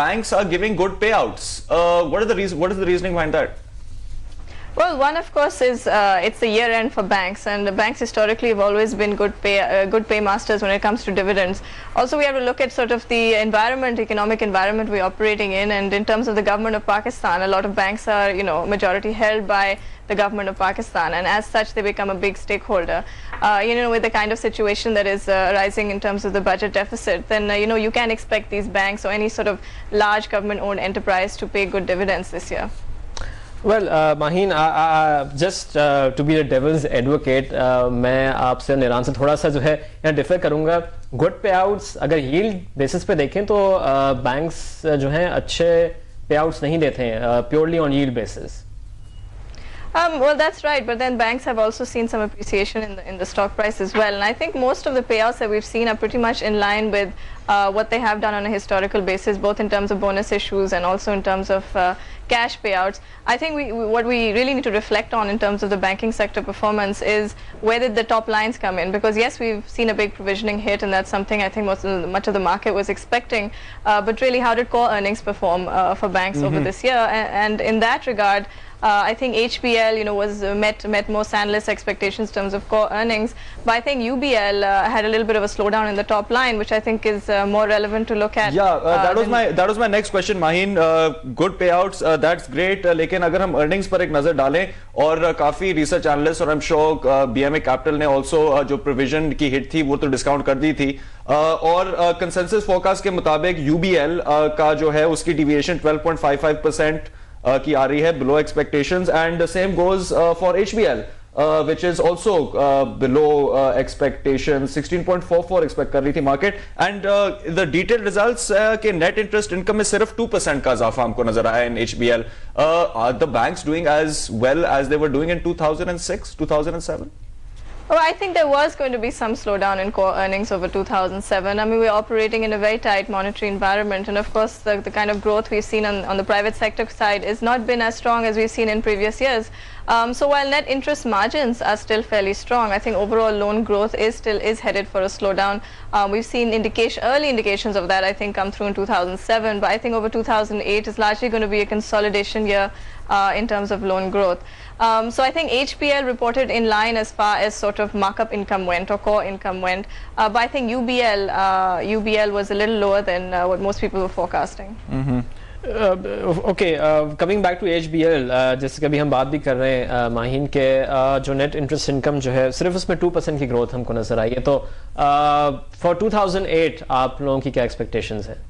banks are giving good payouts. What is the reasoning behind that? Well, one of course is it's the year end for banks, and the banks historically have always been good paymasters when it comes to dividends. Also, we have to look at sort of the economic environment we're operating in, and in terms of the government of Pakistan, a lot of banks are, majority held by the government of Pakistan, and as such they become a big stakeholder. With the kind of situation that is arising in terms of the budget deficit, then you can expect these banks or any sort of large government-owned enterprise to pay good dividends this year. Well, Maheen, just to be the devil's advocate, मैं आपसे निरान से थोड़ा सा जो है यहाँ differ करूँगा. Good पे आउट्स अगर यील्ड बेसिस पे देखें तो बैंक्स जो हैं अच्छे पे आउट्स नहीं देते हैं purely on yield basis. Well, that's right, but then banks have also seen some appreciation in the stock price as well, and I think most of the payouts that we've seen are pretty much in line with what they have done on a historical basis, both in terms of bonus issues and also in terms of cash payouts. I think what we really need to reflect on in terms of the banking sector performance is where did the top lines come in, because yes, we've seen a big provisioning hit, and that's something I think much of the market was expecting, but really how did core earnings perform for banks over this year, and in that regard, I think HBL, was met most analysts' expectations in terms of core earnings, but I think UBL had a little bit of a slowdown in the top line, which I think is more relevant to look at. Yeah, that was my next question, Maheen. Good payouts, that's great. लेकिन अगर हम earnings पर एक नजर डालें और काफी research analysts और I'm sure BMA Capital ने also जो provision की hit थी वो तो discount कर दी थी, और consensus forecast के मुताबिक UBL का जो है उसकी deviation 12.55% की आ रही है below expectations, and the same goes for HBL, which is also below expectations. 16.44 expect कर रही थी market, and the detailed results के net interest income में सिर्फ 2% का इजाफा हमको नजर आया in HBL. Are the banks doing as well as they were doing in 2006, 2007? Well, I think there was going to be some slowdown in core earnings over 2007. I mean, we're operating in a very tight monetary environment, and of course the kind of growth we've seen on the private sector side has not been as strong as we've seen in previous years. So while net interest margins are still fairly strong, I think overall loan growth is headed for a slowdown. We've seen early indications of that, I think, come through in 2007, but I think over 2008 is largely going to be a consolidation year in terms of loan growth. So I think HBL reported in line as far as sort of markup income went or core income went, but I think UBL was a little lower than what most people were forecasting. Okay, coming back to HBL, जैसे कभी हम बात भी कर रहे हैं माहीन के जो नेट इंटरेस्ट इनकम जो है सिर्फ उसमें 2% की ग्रोथ हमको नजर आई है, तो फॉर 2008 आप लोगों की क्या एक्सपेक्टेशंस है?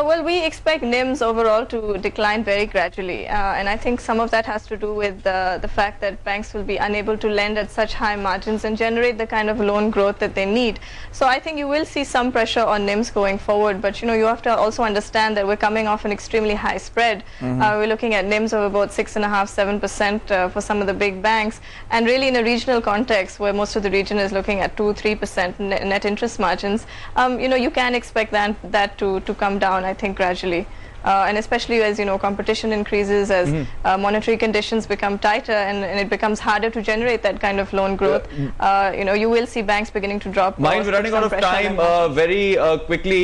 Well, we expect NIMs overall to decline very gradually, and I think some of that has to do with the fact that banks will be unable to lend at such high margins and generate the kind of loan growth that they need. So I think you will see some pressure on NIMs going forward, but you have to also understand that we're coming off an extremely high spread. We're looking at NIMs of about 6.5–7% for some of the big banks, and really in a regional context where most of the region is looking at 2–3% net interest margins, you can expect that to come down, I think, gradually, and especially as competition increases, as monetary conditions become tighter, and it becomes harder to generate that kind of loan growth. You will see banks beginning to drop. Mind, we're running out of time. Very quickly,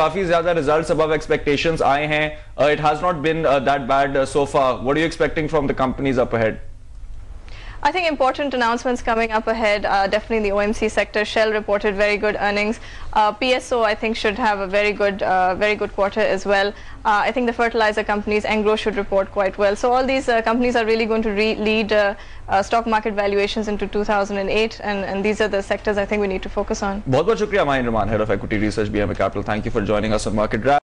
काफी ज़्यादा results above expectations आए हैं. It has not been that bad so far. What are you expecting from the companies up ahead? I think important announcements coming up ahead, definitely in the OMC sector. Shell reported very good earnings. PSO, I think, should have a very good quarter as well. I think the fertilizer companies, Engro, should report quite well. So all these companies are really going to lead stock market valuations into 2008, and these are the sectors I think we need to focus on. बहुत-बहुत शुक्रिया Maheen Rahman, Head of Equity Research, BMA Capital. Thank you for joining us on Market Wrap.